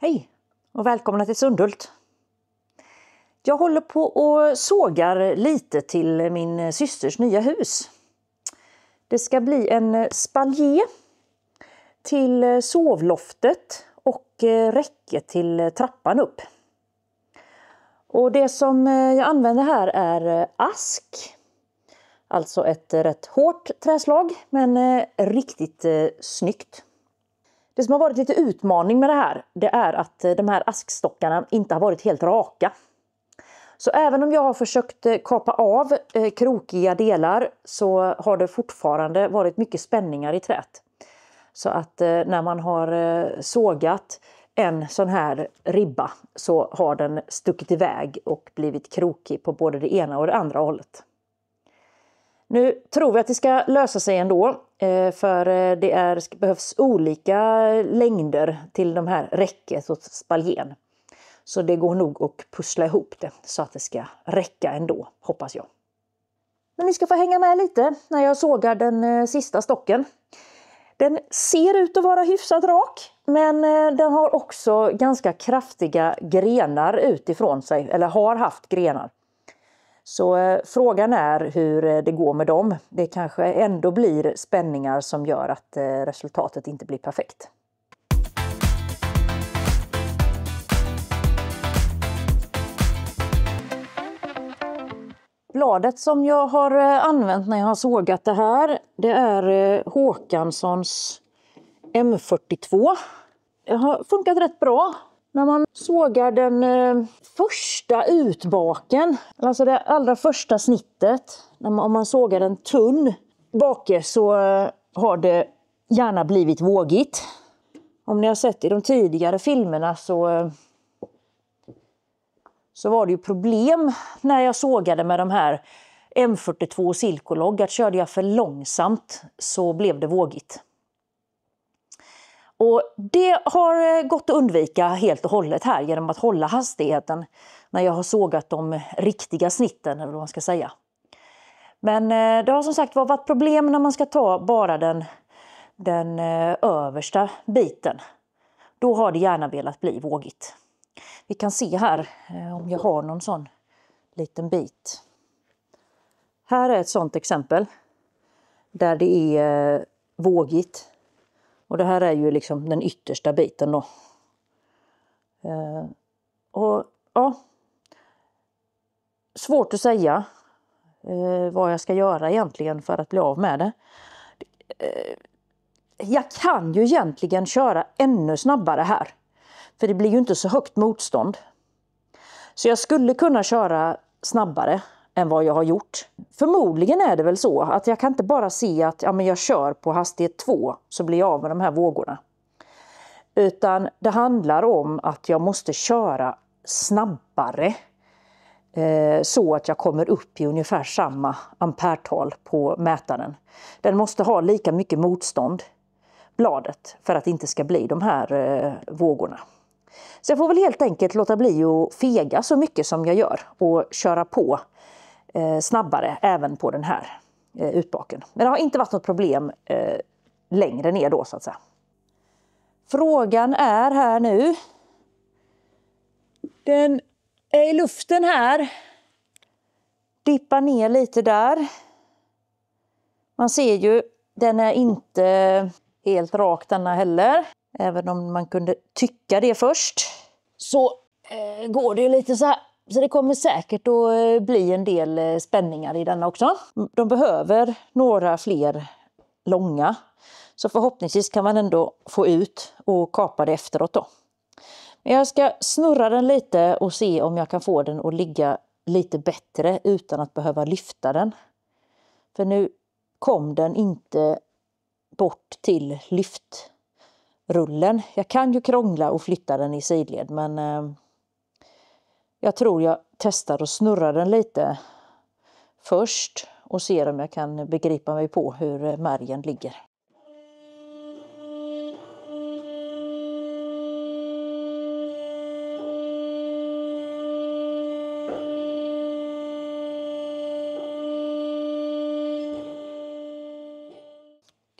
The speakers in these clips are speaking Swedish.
Hej och välkomna till Sundhult. Jag håller på och sågar lite till min systers nya hus. Det ska bli en spaljer till sovloftet och räcke till trappan upp. Och det som jag använder här är ask. Alltså ett rätt hårt träslag men riktigt snyggt. Det som har varit lite utmaning med det här, det är att de här askstockarna inte har varit helt raka. Så även om jag har försökt kapa av krokiga delar så har det fortfarande varit mycket spänningar i träet. Så att när man har sågat en sån här ribba så har den stuckit iväg och blivit krokig på både det ena och det andra hållet. Nu tror vi att det ska lösa sig ändå, för det behövs olika längder till de här räcket och spaljen. Så det går nog att pussla ihop det så att det ska räcka ändå, hoppas jag. Men ni ska få hänga med lite när jag sågar den sista stocken. Den ser ut att vara hyfsat rak, men den har också ganska kraftiga grenar utifrån sig, eller har haft grenar. Så frågan är hur det går med dem. Det kanske ändå blir spänningar som gör att resultatet inte blir perfekt. Bladet som jag har använt när jag har sågat det här, det är Håkanssons M42. Det har funkat rätt bra. När man sågar den första utbaken, alltså det allra första snittet, om man sågar den tunn bake så har det gärna blivit vågigt. Om ni har sett i de tidigare filmerna så var det ju problem när jag sågade med de här M42 Silkolog. Att körde jag för långsamt så blev det vågigt. Och det har gått att undvika helt och hållet här genom att hålla hastigheten när jag har sågat de riktiga snitten, eller vad man ska säga. Men det har som sagt varit problem när man ska ta bara den översta biten. Då har det gärna velat bli vågigt. Vi kan se här om jag har någon sån liten bit. Här är ett sånt exempel där det är vågigt. Och det här är ju liksom den yttersta biten då. Och ja, svårt att säga vad jag ska göra egentligen för att bli av med det. Jag kan ju egentligen köra ännu snabbare här. För det blir ju inte så högt motstånd. Så jag skulle kunna köra snabbare än vad jag har gjort. Förmodligen är det väl så att jag kan inte bara se att jag kör på hastighet 2 så blir jag av med de här vågorna. Utan det handlar om att jag måste köra snabbare så att jag kommer upp i ungefär samma ampertal på mätaren. Den måste ha lika mycket motstånd, bladet, för att det inte ska bli de här vågorna. Så jag får väl helt enkelt låta bli att fega så mycket som jag gör och köra på snabbare även på den här utbaken. Men det har inte varit något problem längre ner då så att säga. Frågan är här nu. Den är i luften här. Dippar ner lite där. Man ser ju, den är inte helt rak denna heller. Även om man kunde tycka det först. Så går det ju lite så här. Så det kommer säkert att bli en del spänningar i denna också. De behöver några fler långa. Så förhoppningsvis kan man ändå få ut och kapa det efteråt då. Men jag ska snurra den lite och se om jag kan få den att ligga lite bättre utan att behöva lyfta den. För nu kom den inte bort till lyftrullen. Jag kan ju krångla och flytta den i sidled, men jag tror jag testar att snurra den lite först och ser om jag kan begripa mig på hur märgen ligger.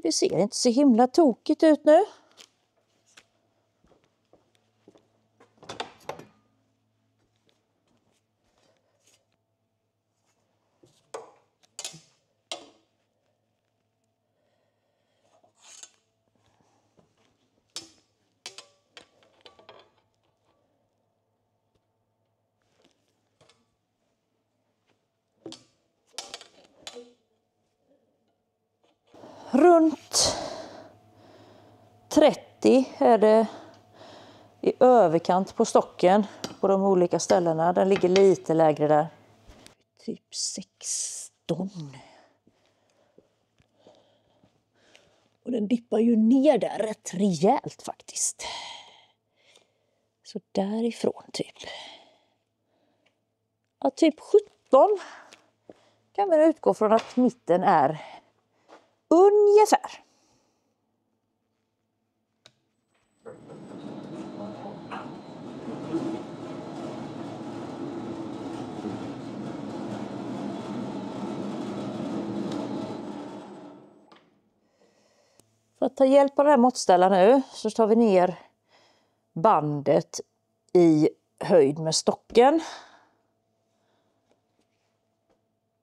Det ser inte så himla tokigt ut nu. runt 30 är det i överkant på stocken på de olika ställena. Den ligger lite lägre där. Typ 16. Och den dippar ju ner där rätt rejält faktiskt. Så därifrån typ. Ja, typ 17 kan man utgå från att mitten är ungefär. För att ta hjälp av den här måttställaren nu så tar vi ner bandet i höjd med stocken.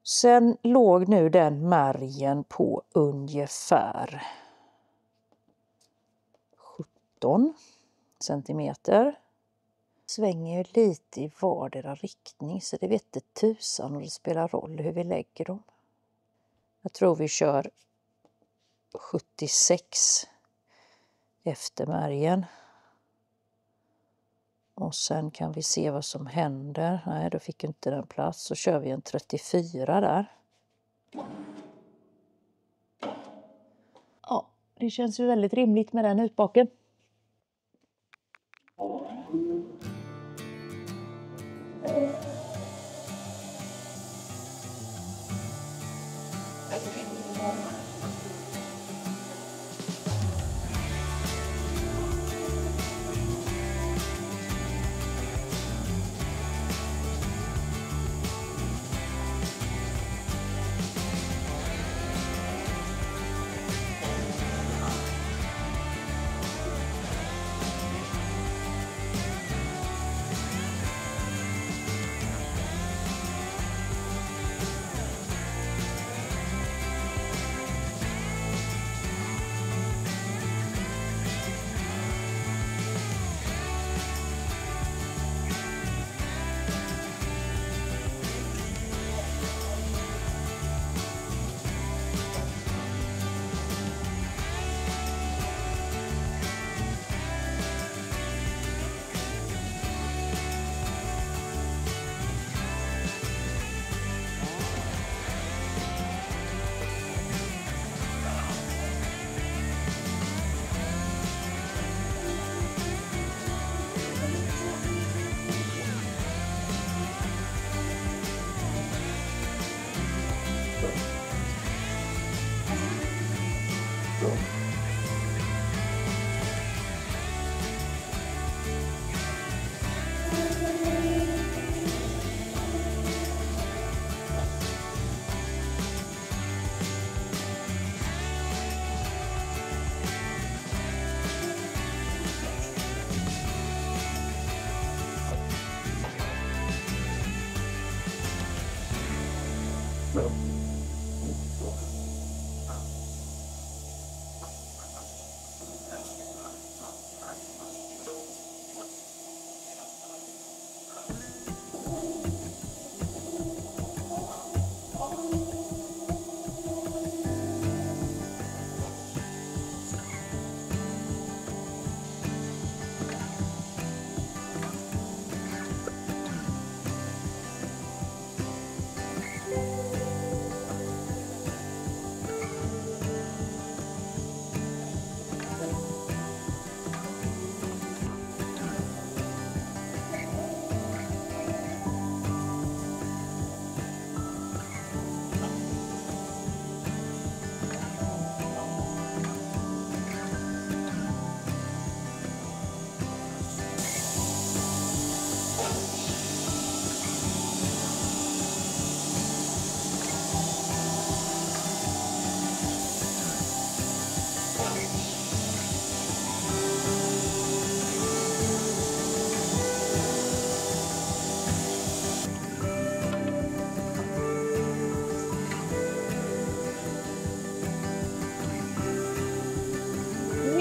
Sen låg nu den märgen på ungefär 17 centimeter. Svänger lite i vardera riktning så det vet inte tusan och det spelar roll hur vi lägger dem. Jag tror vi kör 76 efter märgen. Och sen kan vi se vad som händer. Nej, då fick inte den plats. Så kör vi en 34 där. Ja, det känns ju väldigt rimligt med den utbaken.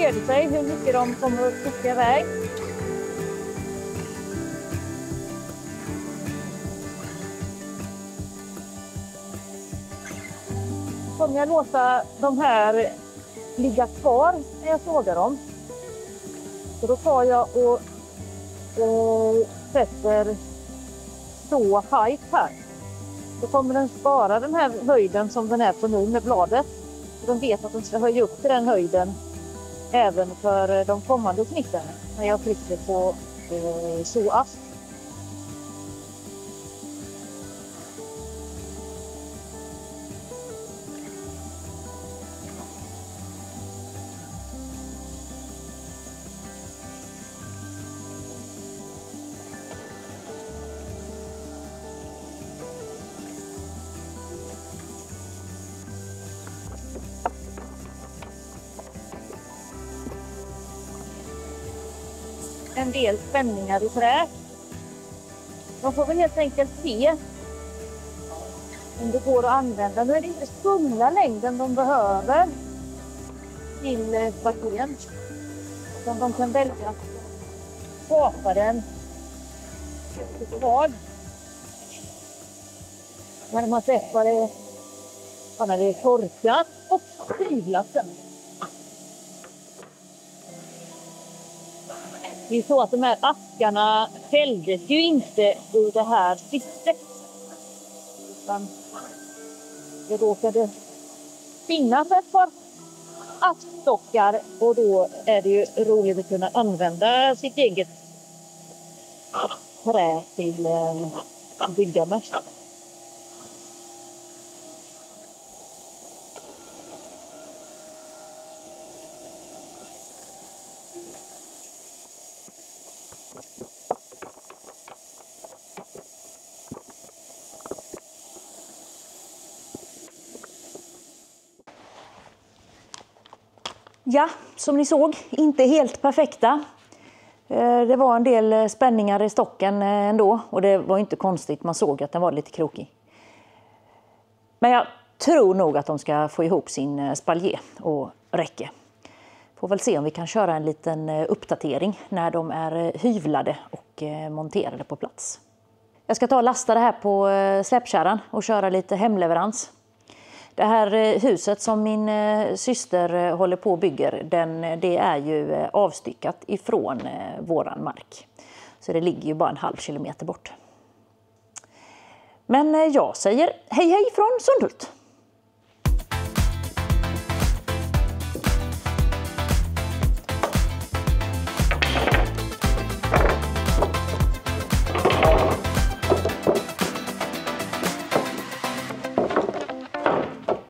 ger sig hur mycket de kommer att sticka iväg. Kommer jag låta de här ligga kvar när jag sågar dem. Så då tar jag och sätter så height här. Då kommer den spara den här höjden som den är på nu med bladet. Så de vet att de ska höja upp till den höjden även för de kommande snitten när jag trycker på såast. En del spänningar i trä. De får väl helt enkelt se om det går att använda. Nu är det inte fulla längden de behöver till spatien. Utan de kan välja att skapa den kvar. När man sett vad det när det är torkat och hyvlat sen. Det är så att de här askarna fälldes ju inte i det här siktet. Utan det råkade finnas ett par askstockar och då är det ju roligt att kunna använda sitt eget trä till att bygga med. Ja, som ni såg, inte helt perfekta. Det var en del spänningar i stocken ändå och det var inte konstigt, man såg att den var lite krokig. Men jag tror nog att de ska få ihop sin spalje och räcke. Får väl se om vi kan köra en liten uppdatering när de är hyvlade och monterade på plats. Jag ska ta och lasta det här på släpkärran och köra lite hemleverans. Det här huset som min syster håller på och bygger, det är ju avstyckat ifrån våran mark. Så det ligger ju bara en halv kilometer bort. Men jag säger hej hej från Sundhult!